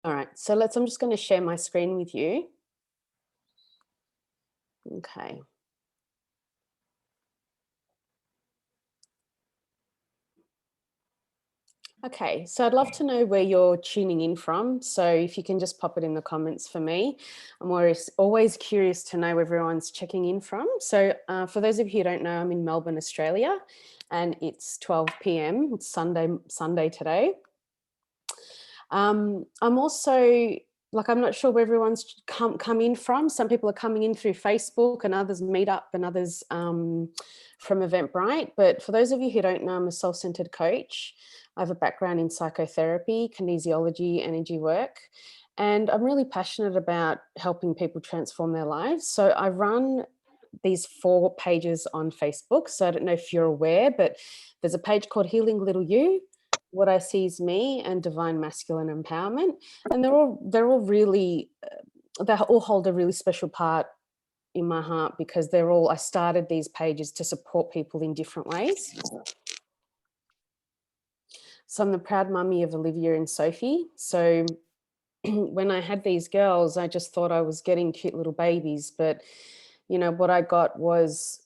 All right, so I'm just going to share my screen with you. Okay. Okay, so I'd love to know where you're tuning in from. So if you can just pop it in the comments for me. I'm always curious to know where everyone's checking in from. So for those of you who don't know, I'm in Melbourne, Australia, and it's 12 p.m. It's Sunday today. I'm also, like, I'm not sure where everyone's come in from. Some people are coming in through Facebook and others Meetup and others from Eventbrite. But for those of you who don't know, I'm a soul-centered coach. I have a background in psychotherapy, kinesiology, energy work, and I'm really passionate about helping people transform their lives. So I run these 4 pages on Facebook. So I don't know if you're aware, but there's a page called Healing Little You, What I See Is Me, and Divine Masculine Empowerment. And they're all really, they all hold a really special part in my heart, because I started these pages to support people in different ways. So I'm the proud mummy of Olivia and Sophie. So when I had these girls, I just thought I was getting cute little babies, but what I got was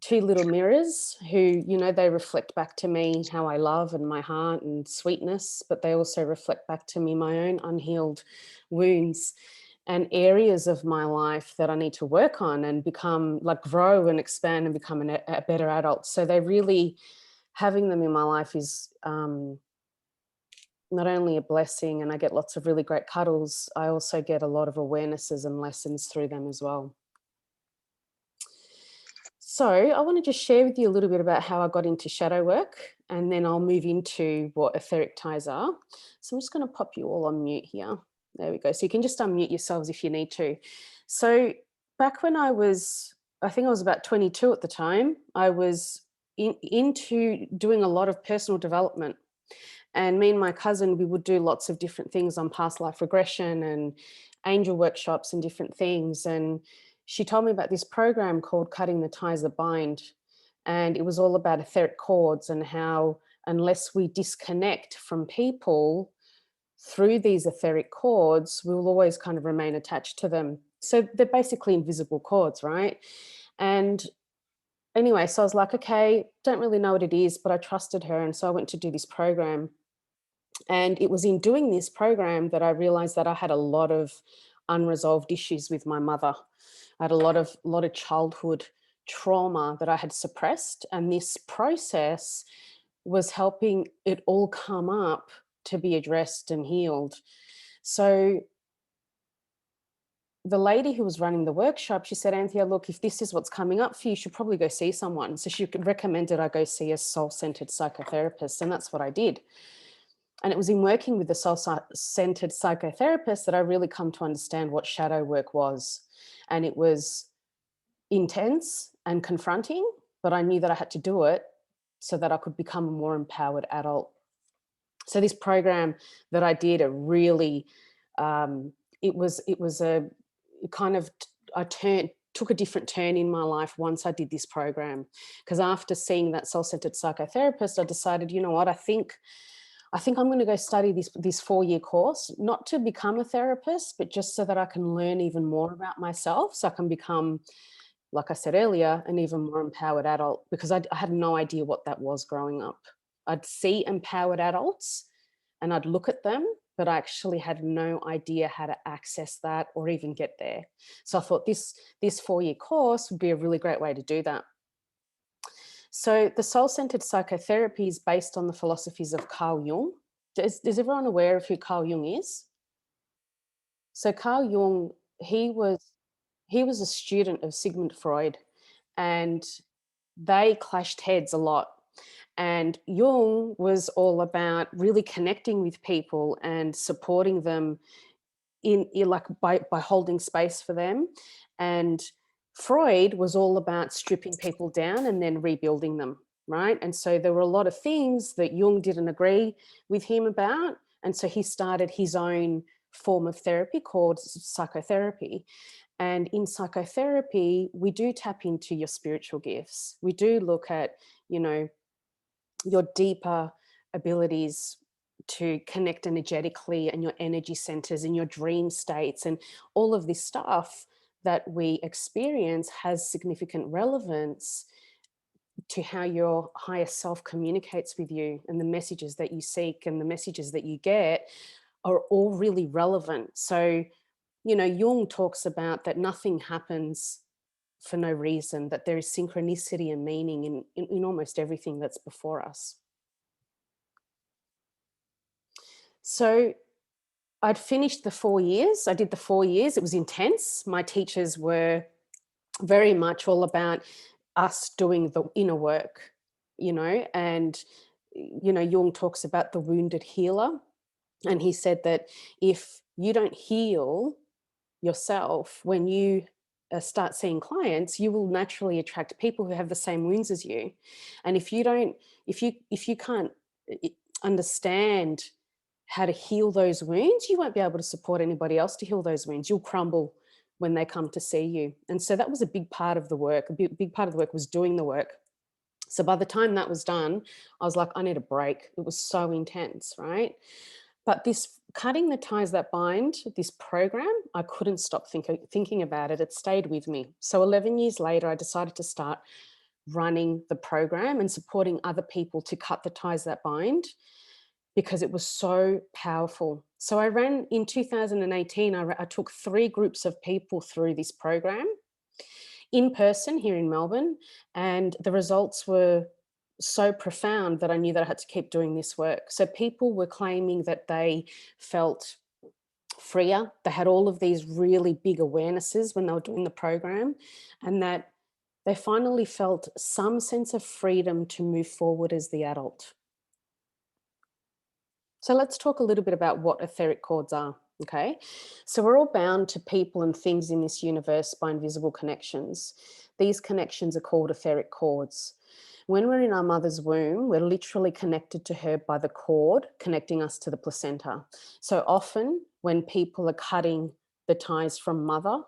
2 little mirrors who, they reflect back to me how I love and my heart and sweetness, but they also reflect back to me my own unhealed wounds and areas of my life that I need to work on and become, like, grow and expand and become a better adult. So they really, having them in my life is not only a blessing, and I get lots of really great cuddles, I also get a lot of awarenesses and lessons through them as well. So I want to just share with you a little bit about how I got into shadow work, and then I'll move into what etheric ties are. So I'm just going to pop you all on mute here. There we go. So you can just unmute yourselves if you need to. So back when I think I was about 22 at the time, I was into doing a lot of personal development. And me and my cousin, we would do lots of different things on past life regression and angel workshops and different things. And she told me about this program called Cutting the Ties That Bind. And it was all about etheric cords and how, unless we disconnect from people through these etheric cords, we will always kind of remain attached to them. So they're basically invisible cords, right? And anyway, so I was like, okay, don't really know what it is, but I trusted her. And so I went to do this program. And it was in doing this program that I realized that I had a lot of unresolved issues with my mother. I had a lot of childhood trauma that I had suppressed, and this process was helping it all come up to be addressed and healed. So the lady who was running the workshop, she said, Anthea, look, if this is what's coming up for you, you should probably go see someone. So she recommended I go see a soul-centered psychotherapist, and that's what I did. And it was in working with the soul-centered psychotherapist that I really come to understand what shadow work was. And it was intense and confronting, but I knew that I had to do it so that I could become a more empowered adult. So this program that I did, took a different turn in my life once I did this program. Because after seeing that soul-centered psychotherapist, I decided, you know what, I think I'm going to go study this 4-year course, not to become a therapist, but just so that I can learn even more about myself, so I can become, like I said earlier, an even more empowered adult, because I had no idea what that was growing up. I'd see empowered adults and I'd look at them, but I actually had no idea how to access that or even get there. So I thought this 4-year course would be a really great way to do that. So the soul-centered psychotherapy is based on the philosophies of Carl Jung. Is everyone aware of who Carl Jung is? So Carl Jung, he was a student of Sigmund Freud, and they clashed heads a lot. And Jung was all about really connecting with people and supporting them by holding space for them. And Freud was all about stripping people down and then rebuilding them, right? And so there were a lot of things that Jung didn't agree with him about. And so he started his own form of therapy called psychotherapy. And in psychotherapy, we do tap into your spiritual gifts. We do look at, your deeper abilities to connect energetically, and your energy centers and your dream states, and all of this stuff that we experience has significant relevance to how your higher self communicates with you, and the messages that you seek and the messages that you get are all really relevant. So, Jung talks about that nothing happens for no reason, that there is synchronicity and meaning in almost everything that's before us. So I'd finished the 4 years. I did the 4 years. It was intense. My teachers were very much all about us doing the inner work, and, Jung talks about the wounded healer. And he said that if you don't heal yourself, when you start seeing clients, you will naturally attract people who have the same wounds as you. And if you can't understand how to heal those wounds, you won't be able to support anybody else to heal those wounds. You'll crumble when they come to see you. And so that was a big part of the work. Big part of the work was doing the work. So by the time that was done, I was like, I need a break. It was so intense, right? But this cutting the ties that bind, this program, I couldn't stop thinking about it. It stayed with me. So 11 years later, I decided to start running the program and supporting other people to cut the ties that bind, because it was so powerful. So I ran in 2018, I took 3 groups of people through this program in person here in Melbourne, and the results were so profound that I knew that I had to keep doing this work. So people were claiming that they felt freer. They had all of these really big awarenesses when they were doing the program, and that they finally felt some sense of freedom to move forward as the adult. So let's talk a little bit about what etheric cords are. Okay, so we're all bound to people and things in this universe by invisible connections. These connections are called etheric cords. When we're in our mother's womb, we're literally connected to her by the cord connecting us to the placenta. So often when people are cutting the ties from mother,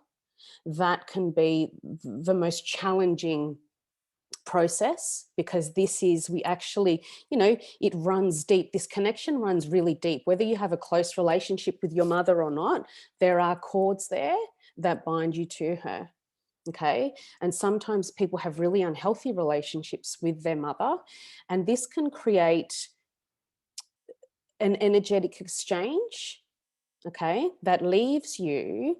that can be the most challenging process, because we actually, it runs deep. This connection runs really deep. Whether you have a close relationship with your mother or not, there are cords there that bind you to her. Okay. And sometimes people have really unhealthy relationships with their mother, and this can create an energetic exchange, okay, that leaves you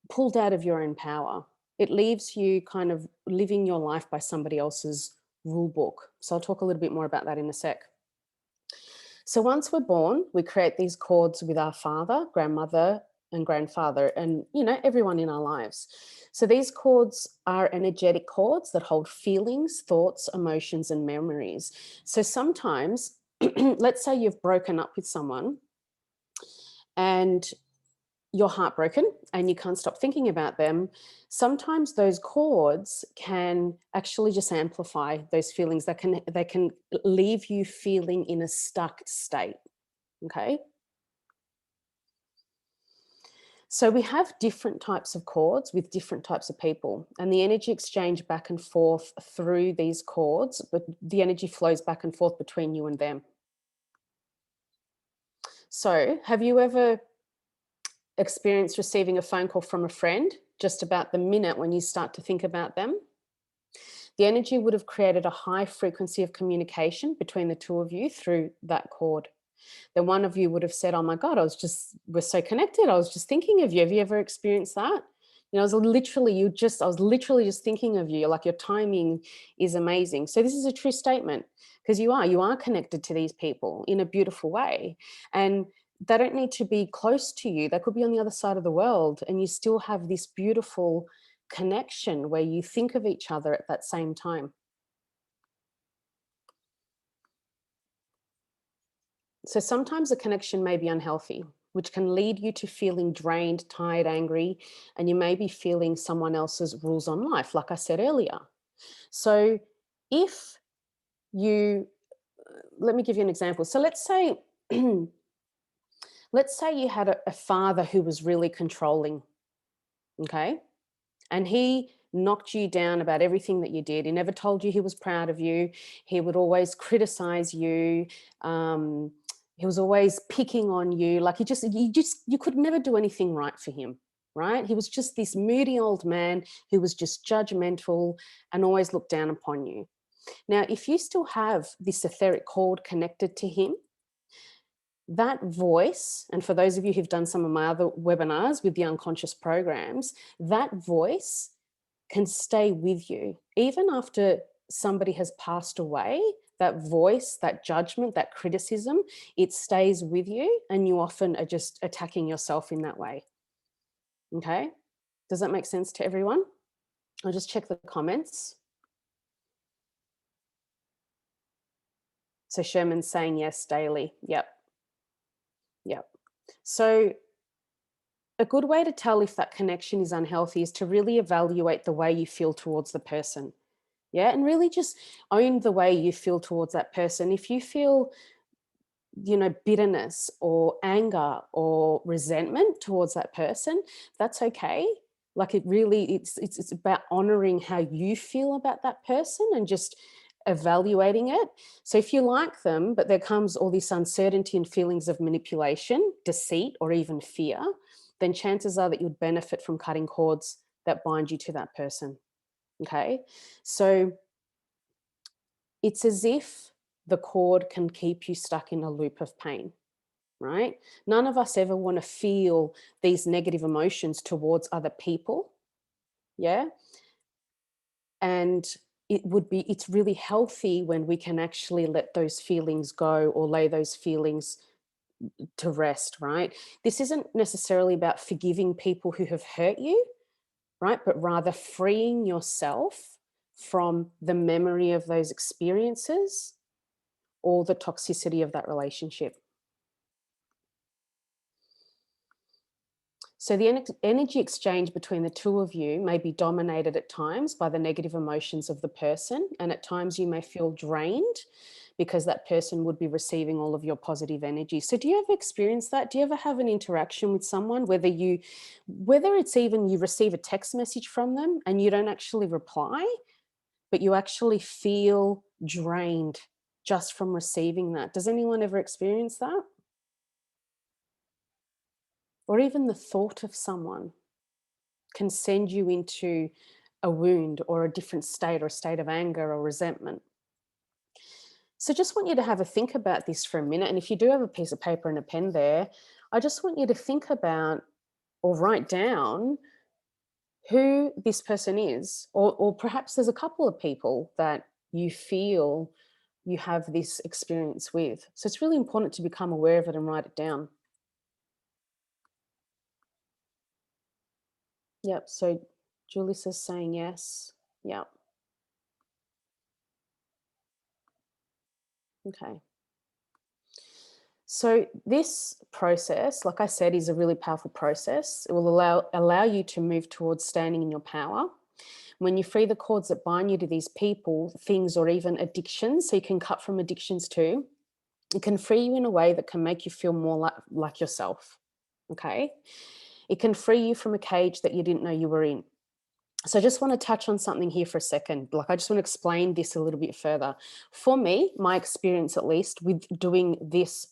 pulled out of your own power. It leaves you kind of living your life by somebody else's rule book. So I'll talk a little bit more about that in a sec. So once we're born, we create these cords with our father, grandmother, and grandfather, and everyone in our lives. So these cords are energetic cords that hold feelings, thoughts, emotions, and memories. So sometimes, let's say you've broken up with someone and you're heartbroken and you can't stop thinking about them. Sometimes those cords can actually just amplify those feelings. They can leave you feeling in a stuck state. Okay. So we have different types of cords with different types of people, and the energy exchange back and forth through these cords, but the energy flows back and forth between you and them. So have you ever experienced receiving a phone call from a friend just about the minute when you start to think about them? The energy would have created a high frequency of communication between the two of you through that cord. Then one of you would have said, oh my God, we're so connected. I was just thinking of you. Have you ever experienced that? I was literally just thinking of you. Like, your timing is amazing. So this is a true statement, because you are connected to these people in a beautiful way. And they don't need to be close to you. They could be on the other side of the world, and you still have this beautiful connection where you think of each other at that same time. So sometimes a connection may be unhealthy, which can lead you to feeling drained, tired, angry, and you may be feeling someone else's rules on life, like I said earlier. So if you, let me give you an example. So let's say, let's say you had a father who was really controlling, okay? And he knocked you down about everything that you did. He never told you he was proud of you. He would always criticize you. He was always picking on you. Like you could never do anything right for him, right? He was just this moody old man who was just judgmental and always looked down upon you. Now, if you still have this etheric cord connected to him, that voice, and for those of you who've done some of my other webinars with the unconscious programs, that voice can stay with you. Even after somebody has passed away, that voice, that judgment, that criticism, it stays with you, and you often are just attacking yourself in that way. Okay? Does that make sense to everyone? I'll just check the comments. So Sherman's saying yes daily. Yep. Yep. So a good way to tell if that connection is unhealthy is to really evaluate the way you feel towards the person. Yeah. And really just own the way you feel towards that person. If you feel, bitterness or anger or resentment towards that person, that's okay. Like it's about honoring how you feel about that person and just evaluating it. So if you like them, but there comes all this uncertainty and feelings of manipulation, deceit, or even fear, then chances are that you'd benefit from cutting cords that bind you to that person. Okay. So it's as if the cord can keep you stuck in a loop of pain, right? None of us ever want to feel these negative emotions towards other people. Yeah. And it's really healthy when we can actually let those feelings go or lay those feelings to rest, right? This isn't necessarily about forgiving people who have hurt you, right? But rather freeing yourself from the memory of those experiences or the toxicity of that relationship. So the energy exchange between the two of you may be dominated at times by the negative emotions of the person, and at times you may feel drained because that person would be receiving all of your positive energy. So do you ever experience that? Do you ever have an interaction with someone, whether it's even you receive a text message from them and you don't actually reply, but you actually feel drained just from receiving that? Does anyone ever experience that? Or even the thought of someone can send you into a wound or a different state or a state of anger or resentment. So just want you to have a think about this for a minute. And if you do have a piece of paper and a pen there, I just want you to think about or write down who this person is, or perhaps there's a couple of people that you feel you have this experience with. So it's really important to become aware of it and write it down. Yep. So Julie is saying yes. Yep. Okay. So this process, like I said, is a really powerful process. It will allow you to move towards standing in your power. When you free the cords that bind you to these people, things, or even addictions, so you can cut from addictions too, it can free you in a way that can make you feel more like yourself. Okay? It can free you from a cage that you didn't know you were in. So I just want to touch on something here for a second. Like, I just want to explain this a little bit further. For me, my experience, at least, with doing this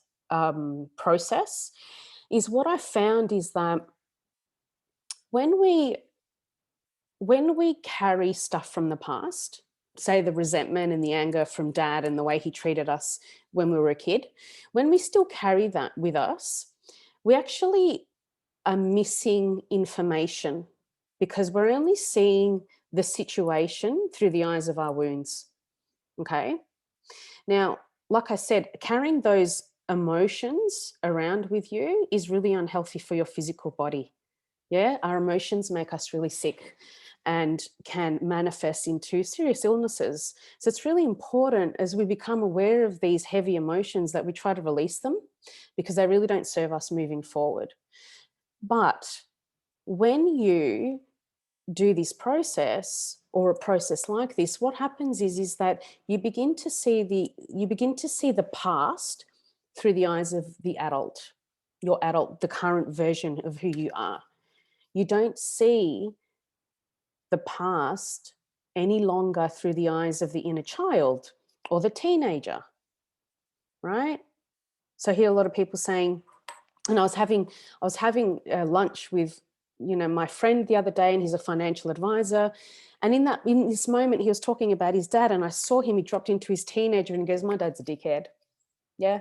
process, is what I found is that when we carry stuff from the past, say the resentment and the anger from dad and the way he treated us when we were a kid, when we still carry that with us, we actually are missing information because we're only seeing the situation through the eyes of our wounds. Okay. Now, like I said, carrying those emotions around with you is really unhealthy for your physical body. Yeah. Our emotions make us really sick and can manifest into serious illnesses. So it's really important as we become aware of these heavy emotions that we try to release them because they really don't serve us moving forward. But when you do this process or a process like this, what happens is that you begin to see the past through the eyes of the the current version of who you are. You don't see the past any longer through the eyes of the inner child or the teenager, right? So I hear a lot of people saying, and I was having lunch with, my friend the other day, and he's a financial advisor. And in this moment, he was talking about his dad, and I saw him, he dropped into his teenager and he goes, my dad's a dickhead. Yeah.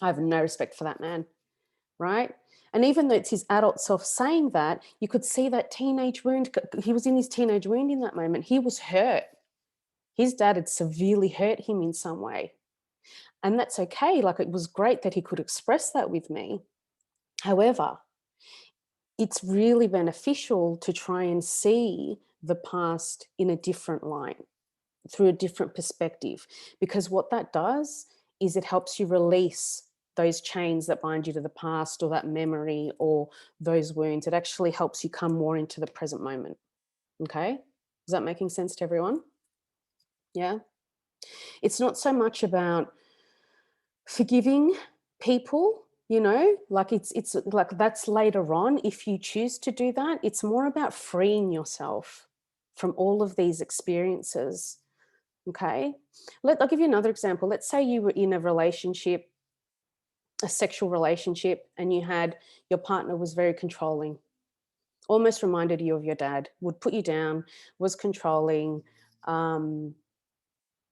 I have no respect for that man. Right. And even though it's his adult self saying that, you could see that teenage wound. He was in his teenage wound in that moment. He was hurt. His dad had severely hurt him in some way. And that's okay. Like, it was great that he could express that with me. However, it's really beneficial to try and see the past in a different light, through a different perspective, because what that does is it helps you release those chains that bind you to the past, or that memory, or those wounds. It actually helps you come more into the present moment. Okay? Is that making sense to everyone? Yeah. It's not so much about forgiving people, like it's like that's later on if you choose to do that. It's more about freeing yourself from all of these experiences. Okay. I'll give you another example. Let's say you were in a relationship, a sexual relationship, and your partner was very controlling, almost reminded you of your dad, would put you down, was controlling. There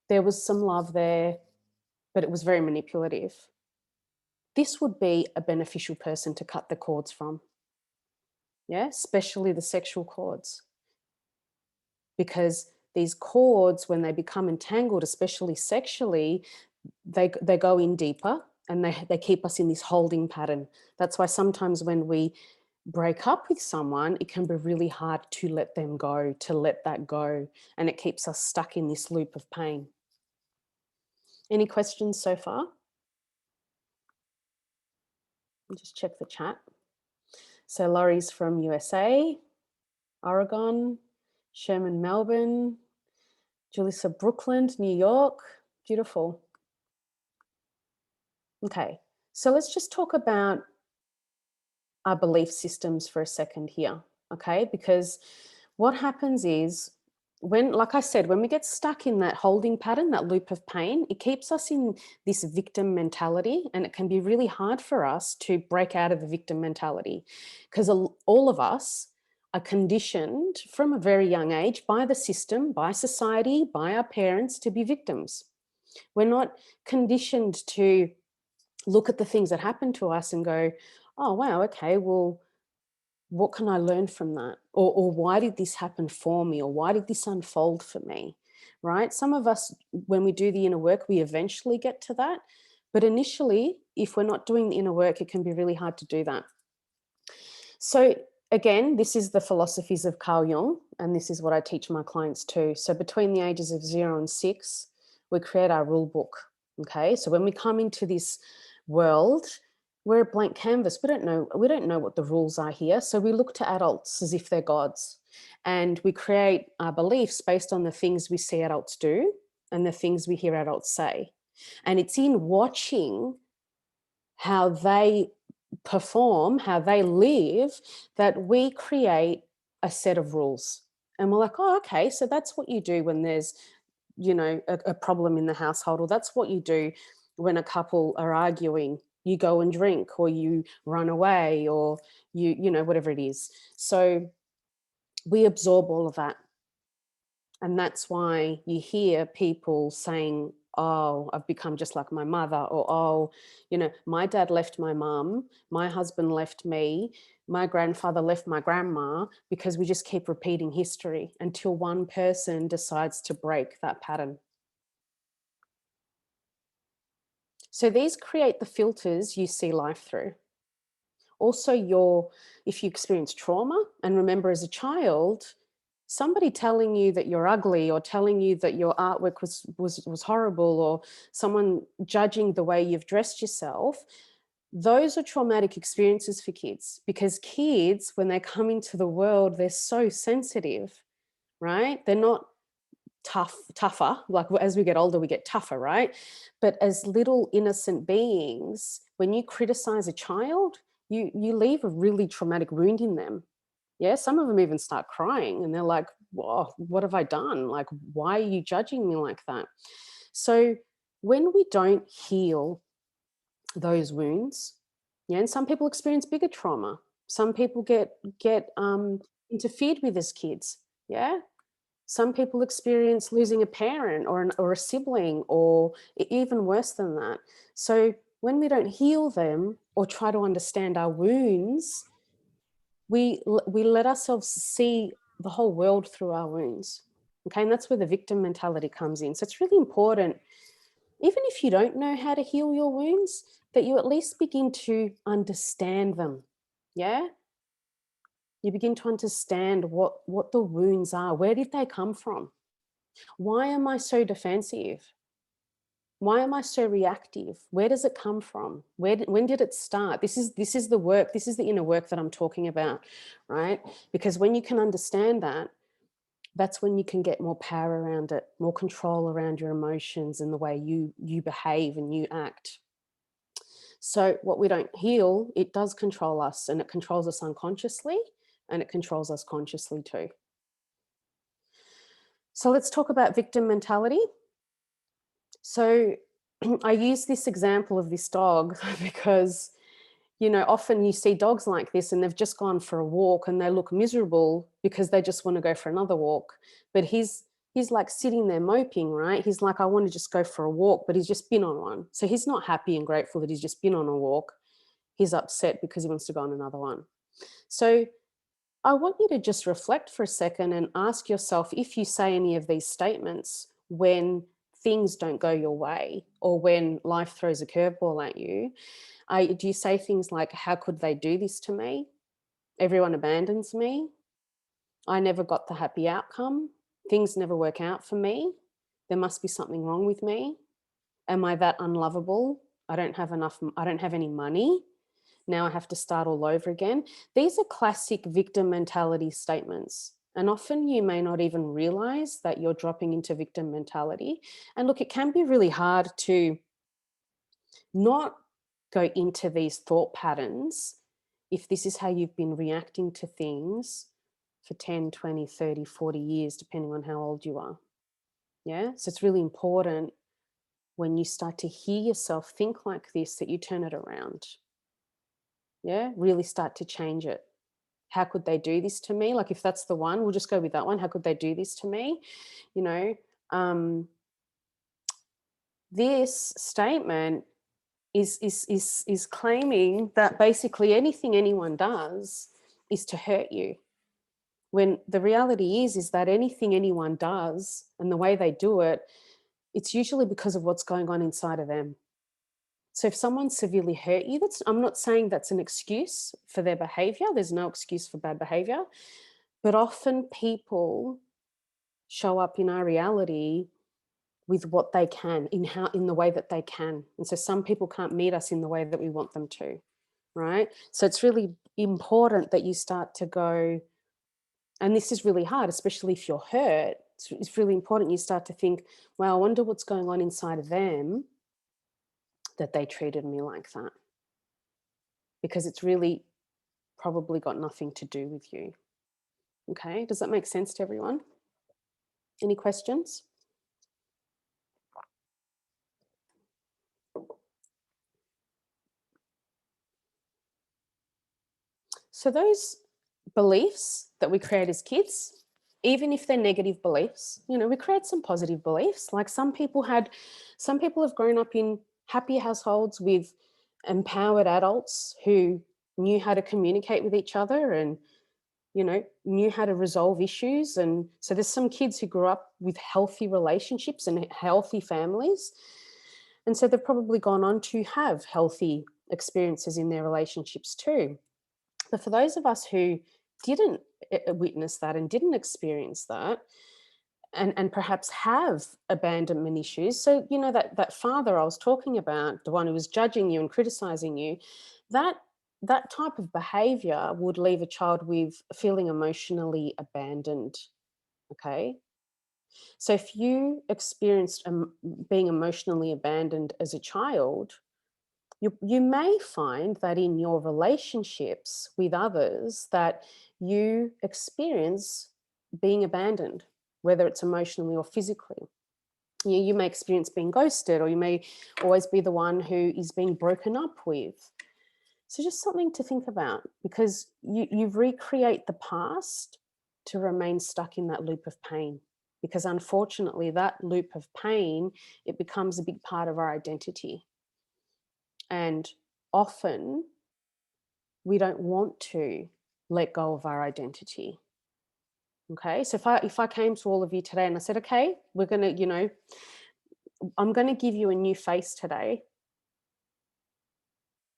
was some love there, but it was very manipulative. This would be a beneficial person to cut the cords from. Yeah, especially the sexual cords. Because these cords, when they become entangled, especially sexually, they go in deeper, and they keep us in this holding pattern. That's why sometimes when we break up with someone, it can be really hard to let them go, to let that go. And it keeps us stuck in this loop of pain. Any questions so far? I'll just check the chat. So Laurie's from USA, Oregon, Sherman, Melbourne, Julissa, Brooklyn, New York. Beautiful. Okay, so let's just talk about our belief systems for a second here, okay? Because what happens is, like I said, when we get stuck in that holding pattern, that loop of pain, it keeps us in this victim mentality, and it can be really hard for us to break out of the victim mentality, because all of us are conditioned from a very young age by the system, by society, by our parents to be victims. We're not conditioned to look at the things that happen to us and go, oh, wow, okay, well, what can I learn from that? Or why did this happen for me? Or why did this unfold for me? Right? Some of us, when we do the inner work, we eventually get to that. But initially, if we're not doing the inner work, it can be really hard to do that. So again, this is the philosophies of Carl Jung, and this is what I teach my clients too. So between the ages of 0 and 6, we create our rule book. Okay, so when we come into this world, we're a blank canvas. We don't know what the rules are here. So we look to adults as if they're gods, and we create our beliefs based on the things we see adults do and the things we hear adults say. And it's in watching how they perform, how they live, that we create a set of rules. And we're like, oh, okay, so that's what you do when there's, a problem in the household, or that's what you do when a couple are arguing. You go and drink, or you run away, or whatever it is. So we absorb all of that. And that's why you hear people saying, oh, I've become just like my mother, or, oh, my dad left my mum, my husband left me, my grandfather left my grandma, because we just keep repeating history until one person decides to break that pattern. So these create the filters you see life through. Also, if you experience trauma, and remember as a child, somebody telling you that you're ugly, or telling you that your artwork was horrible, or someone judging the way you've dressed yourself, those are traumatic experiences for kids, because kids, when they come into the world, they're so sensitive, right? They're not tougher, like as we get older, we get tougher, right? But as little innocent beings, when you criticize a child, you leave a really traumatic wound in them. Yeah, some of them even start crying, and they're like, whoa, what have I done? Like, why are you judging me like that? So when we don't heal those wounds. Yeah, and some people experience bigger trauma. Some people get interfered with as kids. Yeah, some people experience losing a parent or a sibling, or even worse than that. So when we don't heal them or try to understand our wounds, we let ourselves see the whole world through our wounds. Okay, and that's where the victim mentality comes in. So it's really important, even if you don't know how to heal your wounds, that you at least begin to understand them. Yeah, you begin to understand what the wounds are. Where did they come from? Why am I so defensive? Why am I so reactive? Where does it come from? When did it start? This is the work. This is the inner work that I'm talking about, right? Because when you can understand that, that's when you can get more power around it, more control around your emotions and the way you behave and you act. So what we don't heal, it does control us, and it controls us unconsciously, and it controls us consciously too. So let's talk about victim mentality. So I use this example of this dog because, often you see dogs like this and they've just gone for a walk and they look miserable because they just want to go for another walk. But he's like sitting there moping, right? He's like, I want to just go for a walk, but he's just been on one. So he's not happy and grateful that he's just been on a walk. He's upset because he wants to go on another one. So I want you to just reflect for a second and ask yourself, if you say any of these statements when things don't go your way or when life throws a curveball at you, do you say things like, how could they do this to me? Everyone abandons me. I never got the happy outcome. Things never work out for me. There must be something wrong with me. Am I that unlovable? I don't have any money. Now I have to start all over again. These are classic victim mentality statements. And often you may not even realize that you're dropping into victim mentality. And look, it can be really hard to not go into these thought patterns if this is how you've been reacting to things for 10, 20, 30, 40 years, depending on how old you are. Yeah. So it's really important when you start to hear yourself think like this that you turn it around. Yeah. Really start to change it. How could they do this to me? Like, if that's the one, we'll just go with that one. How could they do this to me? You know, this statement is claiming that basically anything anyone does is to hurt you. When the reality is that anything anyone does and the way they do it, it's usually because of what's going on inside of them. So if someone severely hurt you, I'm not saying that's an excuse for their behavior. There's no excuse for bad behavior. But often people show up in our reality with what they can, in the way that they can. And so some people can't meet us in the way that we want them to, right? So it's really important that you start to go, and this is really hard, especially if you're hurt. It's really important you start to think, well, I wonder what's going on inside of them that they treated me like that. Because it's really probably got nothing to do with you. Okay, does that make sense to everyone? Any questions? So those beliefs that we create as kids, even if they're negative beliefs, we create some positive beliefs. Like some people have grown up in happy households with empowered adults who knew how to communicate with each other and knew how to resolve issues. And so there's some kids who grew up with healthy relationships and healthy families. And so they've probably gone on to have healthy experiences in their relationships too. But for those of us who didn't witness that and didn't experience that, and perhaps have abandonment issues, so that father I was talking about, the one who was judging you and criticizing you, that type of behavior would leave a child with feeling emotionally abandoned. Okay, so if you experienced being emotionally abandoned as a child, you may find that in your relationships with others that you experience being abandoned, whether it's emotionally or physically. You may experience being ghosted, or you may always be the one who is being broken up with. So just something to think about, because you recreate the past to remain stuck in that loop of pain. Because unfortunately, that loop of pain, it becomes a big part of our identity. And often we don't want to let go of our identity. Okay, so if I came to all of you today and I said, okay, we're gonna, I'm gonna give you a new face today.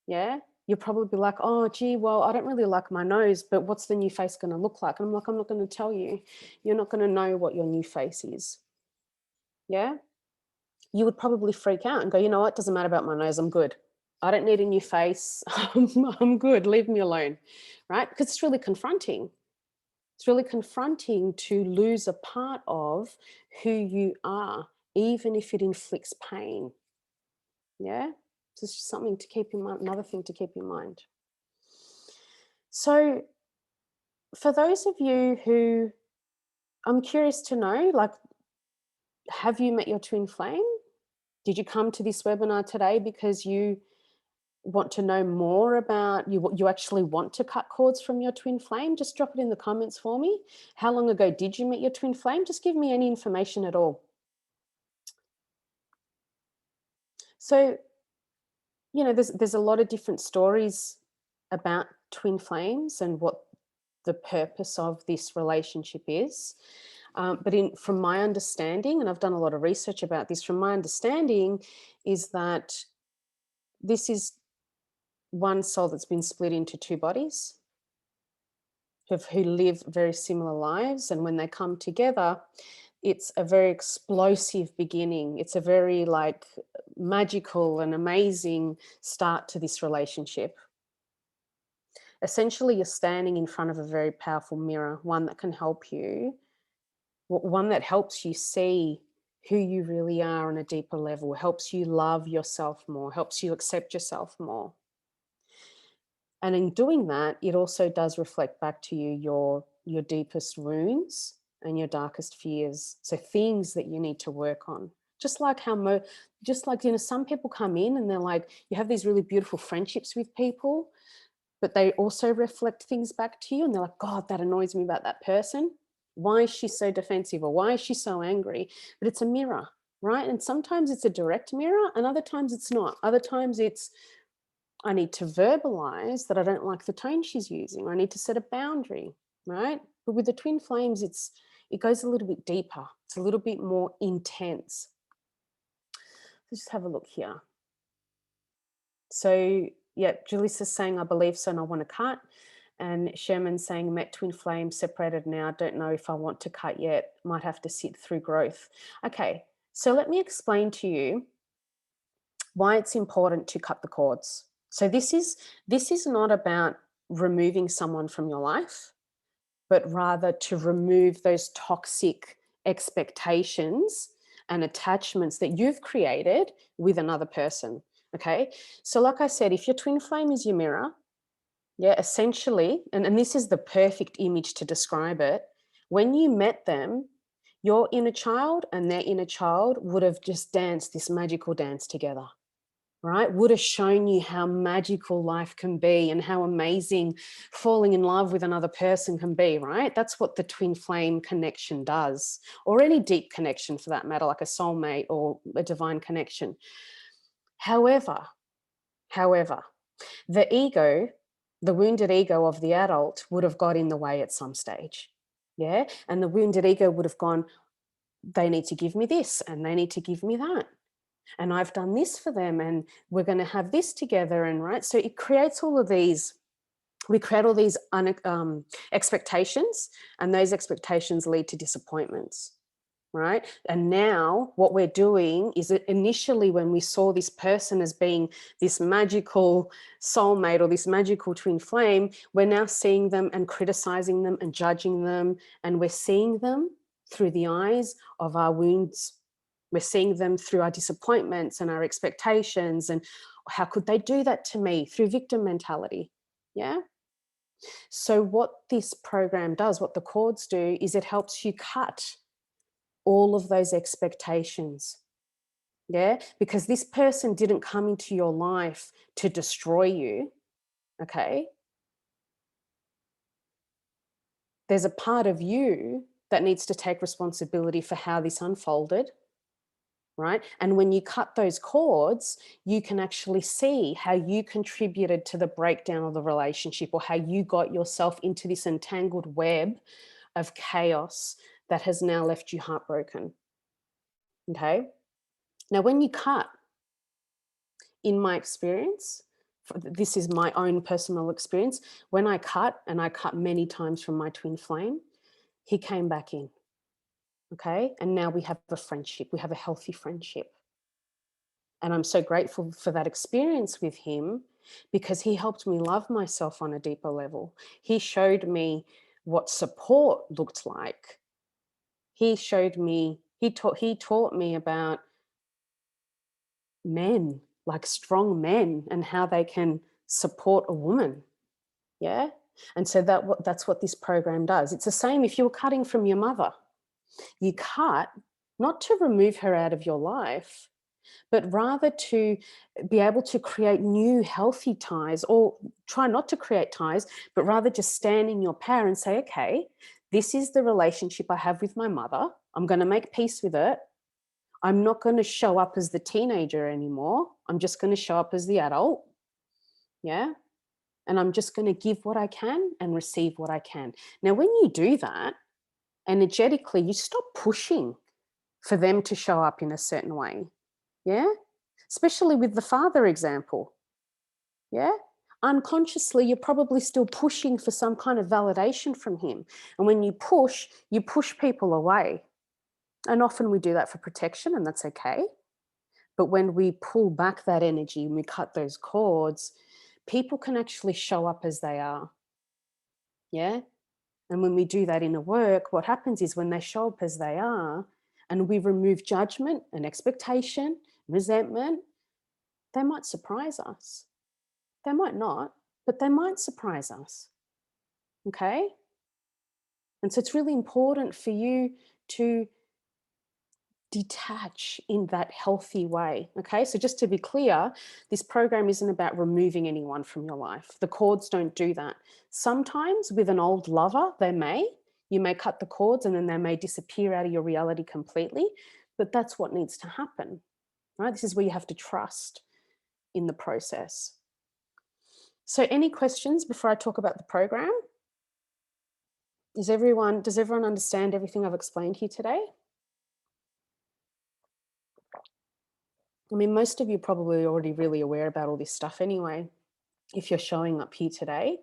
Yeah, you'll probably be like, oh, gee, well, I don't really like my nose, but what's the new face going to look like? And I'm like, I'm not going to tell you. You're not going to know what your new face is. Yeah, you would probably freak out and go, you know what, doesn't matter about my nose, I'm good. I don't need a new face. I'm good. Leave me alone. Right? Because it's really confronting. It's really confronting to lose a part of who you are, even if it inflicts pain. Yeah. So it's just something to keep in mind, another thing to keep in mind. So for those of you who, I'm curious to know, like, have you met your twin flame? Did you come to this webinar today because you want to know more about, you actually want to cut cords from your twin flame? Just drop it in the comments for me. How long ago did you meet your twin flame? Just give me any information at all. So, there's a lot of different stories about twin flames and what the purpose of this relationship is. But from my understanding, and I've done a lot of research about this, from my understanding is that this is one soul that's been split into two bodies who live very similar lives. And when they come together, it's a very explosive beginning. It's a very magical and amazing start to this relationship. Essentially, you're standing in front of a very powerful mirror, one that can help you, one that helps you see who you really are on a deeper level, helps you love yourself more, helps you accept yourself more. And in doing that, it also does reflect back to you your deepest wounds and your darkest fears. So things that you need to work on. Just like some people come in and they're like, you have these really beautiful friendships with people, but they also reflect things back to you and they're like, God, that annoys me about that person. Why is she so defensive, or why is she so angry? But it's a mirror, right? And sometimes it's a direct mirror and other times it's not. Other times it's, I need to verbalize that I don't like the tone she's using. I need to set a boundary, right? But with the twin flames, it goes a little bit deeper. It's a little bit more intense. Let's just have a look here. So yeah, Julissa's saying, I believe so and I want to cut. And Sherman's saying, met twin flame, separated now, don't know if I want to cut yet, might have to sit through growth. Okay, so let me explain to you why it's important to cut the cords. So this is not about removing someone from your life, but rather to remove those toxic expectations and attachments that you've created with another person. Okay, so like I said, if your twin flame is your mirror, yeah, essentially, and this is the perfect image to describe it, when you met them, your inner child and their inner child would have just danced this magical dance together, right? Would have shown you how magical life can be and how amazing falling in love with another person can be, right? That's what the twin flame connection does, or any deep connection for that matter, like a soulmate or a divine connection. However, the ego, the wounded ego of the adult would have got in the way at some stage. Yeah. And the wounded ego would have gone, they need to give me this and they need to give me that. And I've done this for them and we're going to have this together. And right. So it creates all of these, we create all these expectations, and those expectations lead to disappointments. Right. And now what we're doing is that initially when we saw this person as being this magical soulmate or this magical twin flame, we're now seeing them and criticizing them and judging them. And we're seeing them through the eyes of our wounds. We're seeing them through our disappointments and our expectations. And how could they do that to me? Through victim mentality. Yeah. So what this program does, what the cords do, is it helps you cut all of those expectations. Yeah, because this person didn't come into your life to destroy you. Okay. There's a part of you that needs to take responsibility for how this unfolded. Right. And when you cut those cords, you can actually see how you contributed to the breakdown of the relationship, or how you got yourself into this entangled web of chaos that has now left you heartbroken. Okay. Now, when you cut, in my experience, this is my own personal experience, when I cut, and I cut many times from my twin flame, he came back in. Okay. And now we have a friendship. We have a healthy friendship. And I'm so grateful for that experience with him, because he helped me love myself on a deeper level. He showed me what support looked like. He showed me, he taught me about men, like strong men, and how they can support a woman. Yeah. And so that's what this program does. It's the same if you're cutting from your mother. You cut not to remove her out of your life, but rather to be able to create new healthy ties, or try not to create ties, but rather just stand in your power and say, okay, this is the relationship I have with my mother. I'm going to make peace with it. I'm not going to show up as the teenager anymore. I'm just going to show up as the adult. Yeah. And I'm just going to give what I can and receive what I can. Now, when you do that, energetically, you stop pushing for them to show up in a certain way. Yeah. Especially with the father example. Yeah. Unconsciously, you're probably still pushing for some kind of validation from him. And when you push people away. And often we do that for protection, and that's okay. But when we pull back that energy and we cut those cords, people can actually show up as they are. Yeah. And when we do that inner work, what happens is when they show up as they are, and we remove judgment and expectation, resentment, they might surprise us. They might not, but they might surprise us. Okay. And so it's really important for you to detach in that healthy way. Okay. So just to be clear, this program isn't about removing anyone from your life. The cords don't do that. Sometimes with an old lover, you may cut the cords and then they may disappear out of your reality completely. But that's what needs to happen. Right. This is where you have to trust in the process. So any questions before I talk about the program? Does everyone understand everything I've explained here today? I mean, most of you are probably already really aware about all this stuff anyway, if you're showing up here today.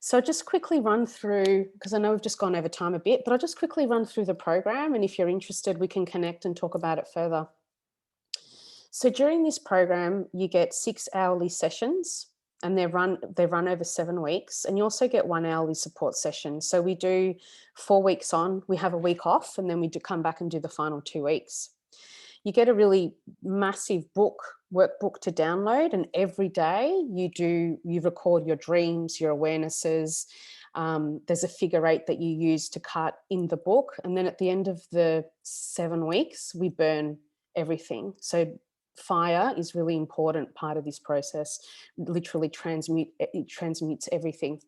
So just quickly run through, because I know we've just gone over time a bit, but I'll just quickly run through the program. And if you're interested, we can connect and talk about it further. So during this program, you get 6 hourly sessions, and they run over 7 weeks. And you also get 1 hourly support session. So we do 4 weeks on, we have a week off, and then we do come back and do the final 2 weeks. You get a really massive workbook to download, and every day you record your dreams, your awarenesses. There's a figure 8 that you use to cut in the book. And then at the end of the 7 weeks, we burn everything. So fire is really important part of this process. Literally transmutes everything.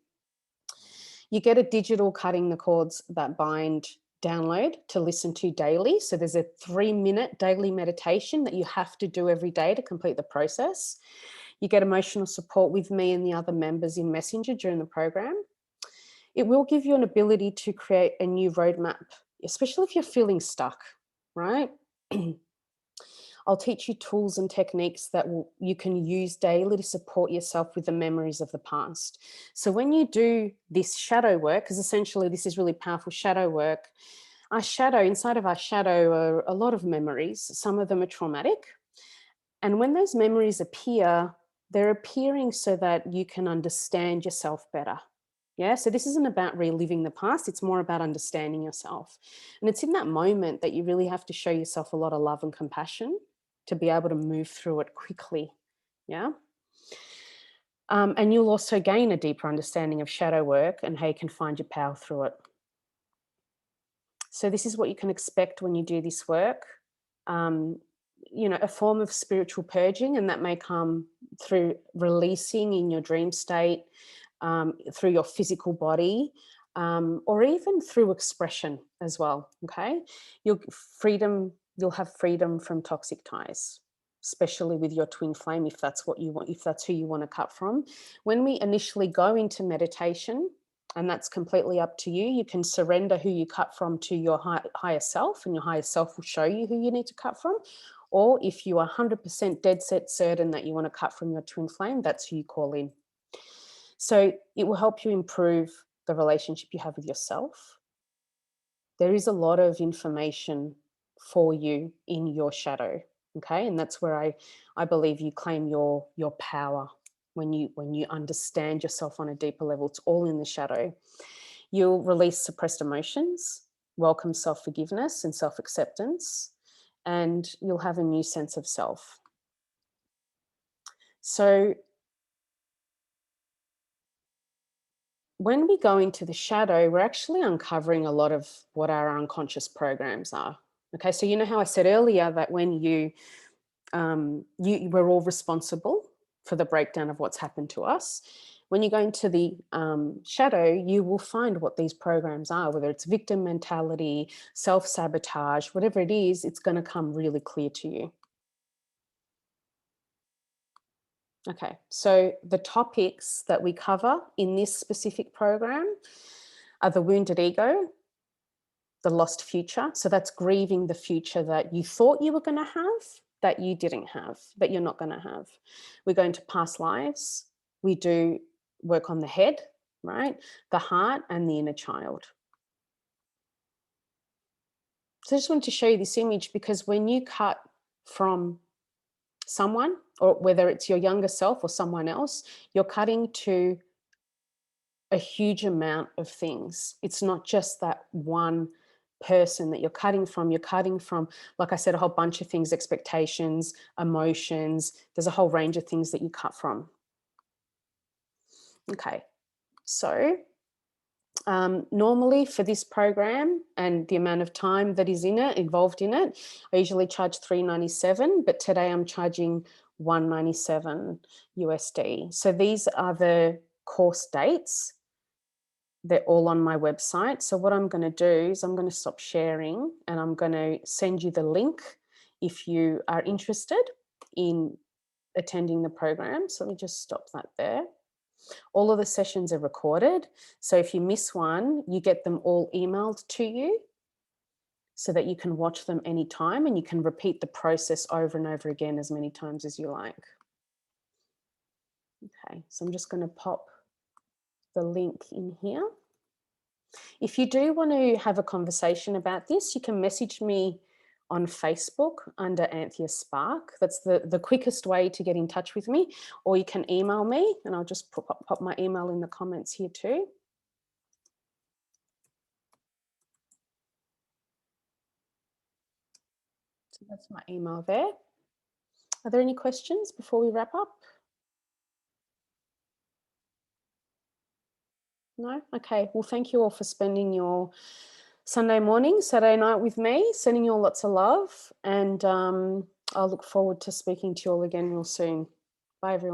You get a digital cutting the cords that bind download to listen to daily. So there's a 3-minute daily meditation that you have to do every day to complete the process. You get emotional support with me and the other members in Messenger during the program. It will give you an ability to create a new roadmap, especially if you're feeling stuck, right? I'll teach you tools and techniques that you can use daily to support yourself with the memories of the past. So when you do this shadow work, because essentially this is really powerful shadow work, inside of our shadow are a lot of memories. Some of them are traumatic. And when those memories appear, they're appearing so that you can understand yourself better. Yeah, so this isn't about reliving the past, it's more about understanding yourself. And it's in that moment that you really have to show yourself a lot of love and compassion to be able to move through it quickly. Yeah. And you'll also gain a deeper understanding of shadow work and how you can find your power through it. So this is what you can expect when you do this work. A form of spiritual purging, and that may come through releasing in your dream state, through your physical body, or even through expression as well. Okay, you'll have freedom from toxic ties, especially with your twin flame, if that's what you want, if that's who you want to cut from. When we initially go into meditation, and that's completely up to you. You can surrender who you cut from to your higher self, and your higher self will show you who you need to cut from. Or if you are 100% dead set certain that you want to cut from your twin flame, that's who you call in. So it will help you improve the relationship you have with yourself. There is a lot of information for you in your shadow, okay? And that's where I believe you claim your power. When you understand yourself on a deeper level, it's all in the shadow. You'll release suppressed emotions, welcome self-forgiveness and self-acceptance, and you'll have a new sense of self. So when we go into the shadow, we're actually uncovering a lot of what our unconscious programs are. Okay, so you know how I said earlier that when we're all responsible for the breakdown of what's happened to us. When you go into the shadow, you will find what these programs are, whether it's victim mentality, self-sabotage, whatever it is, it's going to come really clear to you. Okay, so the topics that we cover in this specific program are the wounded ego, the lost future. So that's grieving the future that you thought you were going to have, that you didn't have, that you're not going to have. We go into past lives. We do work on the head, right? The heart and the inner child. So I just wanted to show you this image because when you cut from someone, or whether it's your younger self or someone else, you're cutting to a huge amount of things. It's not just that one person that you're cutting from. You're cutting from, like I said, a whole bunch of things, expectations, emotions. There's a whole range of things that you cut from. Okay, so normally for this program and the amount of time that is involved in it, I usually charge $397, but today I'm charging $197 USD. So these are the course dates. They're all on my website. So what I'm going to do is I'm going to stop sharing and I'm going to send you the link if you are interested in attending the program. So let me just stop that there. All of the sessions are recorded. So if you miss one, you get them all emailed to you so that you can watch them anytime and you can repeat the process over and over again as many times as you like. Okay, so I'm just going to pop the link in here. If you do want to have a conversation about this, you can message me on Facebook under Anthea Spark. That's the quickest way to get in touch with me, or you can email me and I'll just pop my email in the comments here too. So that's my email there. Are there any questions before we wrap up? No? Okay. Well, thank you all for spending your Sunday morning, Saturday night with me. Sending you all lots of love. And I'll look forward to speaking to you all again real soon. Bye, everyone.